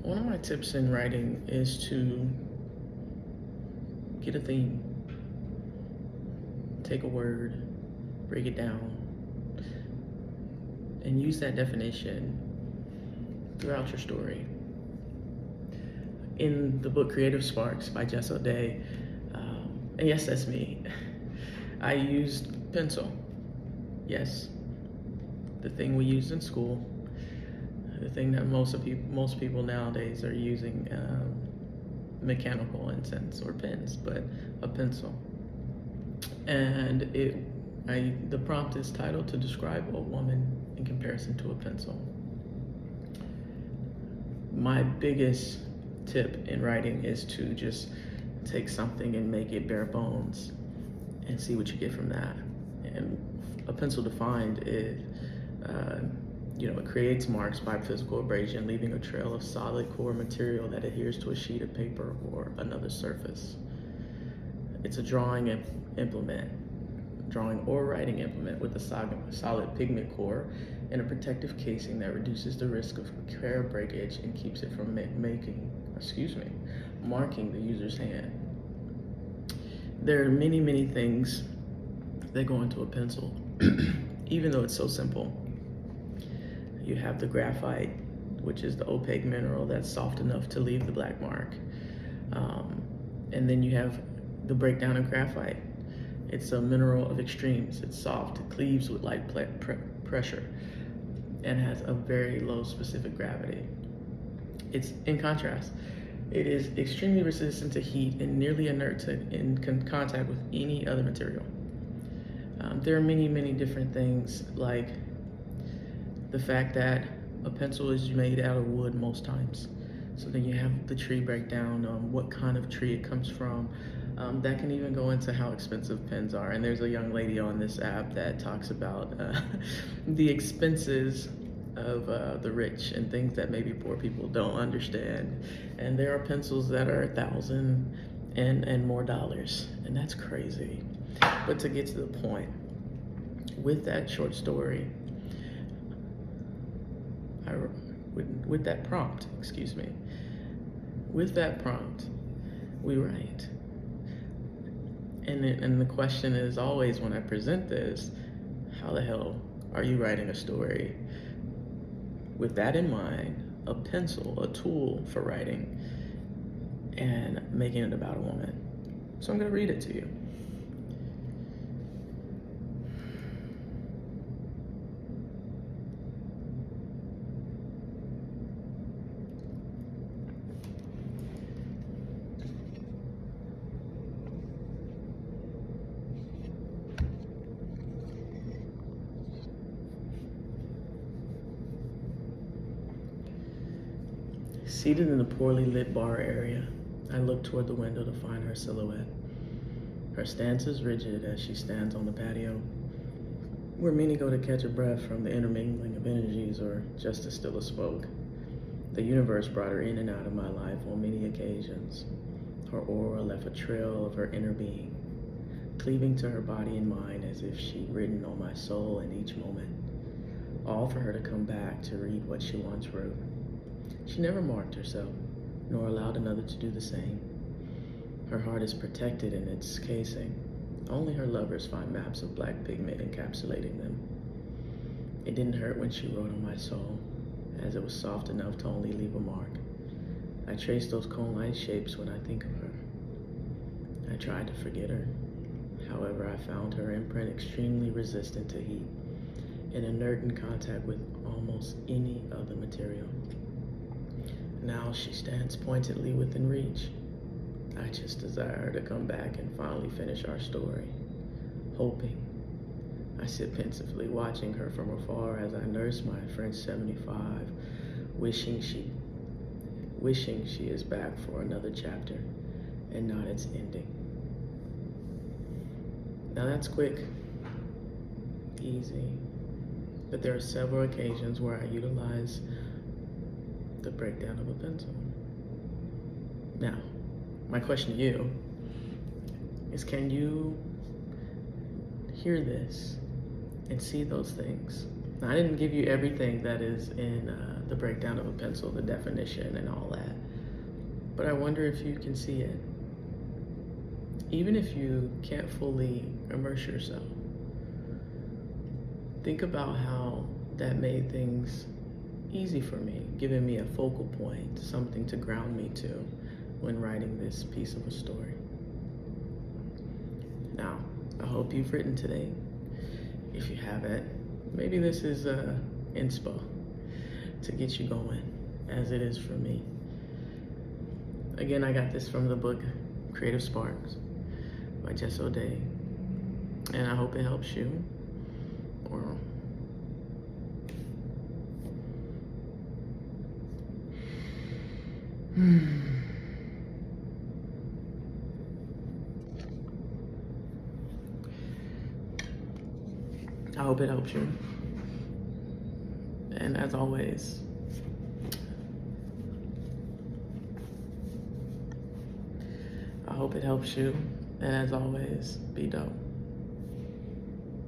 One of my tips in writing is to get a theme, take a word, break it down, and use that definition throughout your story. In the book Creative Sparks by Jess O'Day, and yes, that's me, I used pencil. Yes, the thing we used in school, the thing that most people nowadays are using, mechanical incense or pens, but a pencil. And the prompt is titled "To Describe a Woman in Comparison to a Pencil." My biggest tip in writing is to just take something and make it bare bones and see what you get from that. And a pencil defined, it creates marks by physical abrasion, leaving a trail of solid core material that adheres to a sheet of paper or another surface. It's a drawing or writing implement with a solid pigment core and a protective casing that reduces the risk of hair breakage and keeps it from marking the user's hand. There are many, many things that go into a pencil, even though it's so simple. You have the graphite, which is the opaque mineral that's soft enough to leave the black mark. And then you have the breakdown of graphite. It's a mineral of extremes. It's soft, it cleaves with light pressure, and has a very low specific gravity. It's in contrast. It is extremely resistant to heat and nearly inert in contact with any other material. There are many, many different things, like the fact that a pencil is made out of wood most times. So then you have the tree breakdown, what kind of tree it comes from. That can even go into how expensive pens are. And there's a young lady on this app that talks about the expenses of the rich and things that maybe poor people don't understand. And there are pencils that are $1,000 and more dollars, and that's crazy. But to get to the point, with that short story, with that prompt, we write. And the question is always, when I present this, how the hell are you writing a story? With that in mind, a pencil, a tool for writing, and making it about a woman. So I'm gonna read it to you. Seated in a poorly lit bar area, I look toward the window to find her silhouette. Her stance is rigid as she stands on the patio, where many go to catch a breath from the intermingling of energies or just to still a spoke. The universe brought her in and out of my life on many occasions. Her aura left a trail of her inner being, cleaving to her body and mind as if she'd written on my soul in each moment, all for her to come back to read what she once wrote. She never marked herself, nor allowed another to do the same. Her heart is protected in its casing. Only her lovers find maps of black pigment encapsulating them. It didn't hurt when she wrote on my soul, as it was soft enough to only leave a mark. I trace those cone-like shapes when I think of her. I tried to forget her. However, I found her imprint extremely resistant to heat and inert in contact with almost any other material. Now she stands pointedly within reach. I just desire her to come back and finally finish our story. Hoping. I sit pensively watching her from afar as I nurse my French 75, wishing she is back for another chapter and not its ending. Now that's quick, easy, but there are several occasions where I utilize the breakdown of a pencil. Now, my question to you is, can you hear this and see those things? Now, I didn't give you everything that is in the breakdown of a pencil, the definition and all that. But I wonder if you can see it. Even if you can't fully immerse yourself, think about how that made things easy for me, giving me a focal point, something to ground me to when writing this piece of a story. Now, I hope you've written today. If you haven't, maybe this is inspo to get you going, as it is for me. Again, I got this from the book Creative Sparks by Jess O'Day, and I hope it helps you. Or I hope it helps you. And as always, I hope it helps you. And as always, be dope.